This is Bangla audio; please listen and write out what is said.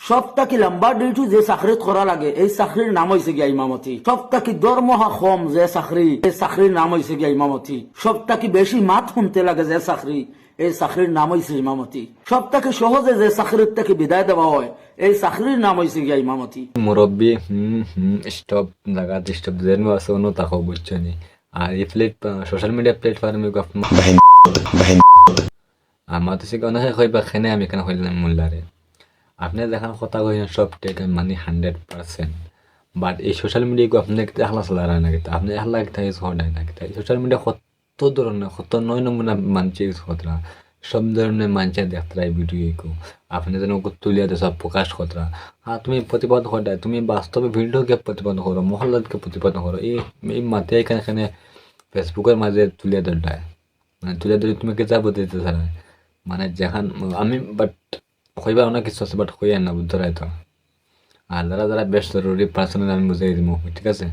সবটাকি লম্বা ডিউটি যে চাকরিত করা লাগে এই চাকরির নাম হয়েছে গিয়া ইমামতি। সবটাকি দরমহা কম যে চাকরি এই চাকরির নাম হয়েছে গিয়া ইমামতি। সবটাকি বেশি মাত শুনতে লাগে যে চাকরি এই চাকরির নাম হয়েছে ইমামতি। সবটাকি সহজে যে চাকরির থেকে বিদায় দেওয়া হয় এই চাকরির নাম হয়েছে গিয়া ইমামতি। মুরব্বী স্টপ জায়গা স্টপ যেন আছে অন্য তাকো বুঝছো নি। আর এই সোশ্যাল মিডিয়া প্ল্যাটফর্মে আমার তো সে অনেক কইবা খেনে আমি কেন কইলাম মোল্লারে আপনি যেখানে কথা কইছেন সব টেক আমি মানি 100%। বাট এই সোশ্যাল মিডিয়া আপনি একলা চলা না কিন্তু আপনি একলা একটা ইউজ করেন না কিন্তু সোশ্যাল মিডিয়া কত ধরনের কত নয় নমুনা মানুষ ইউজ করা সব ধরনের মানুষে দেখতে ভিডিও আপনি যেন তুলিয়া দিয়ে সব প্রকাশ করা। হ্যাঁ তুমি প্রতিপাদন করা তুমি বাস্তবে ভিডিওকে প্রতিপাদন করো মহল্লাকে প্রতিপাদন করো এই মাতে এখানে ফেসবুকের মাঝে তুলিয়া ধরলায় মানে তুলিয়া ধরে তুমি কে যাবো দিতে চায় মানে যেখান আমি বাট কইবার অনেক কিছু আছে বাট কইয়া না বুঝতে তো। আর যারা যারা বেশ জরুরি পার্সোনাল আমি বুঝাই দিব ঠিক আছে।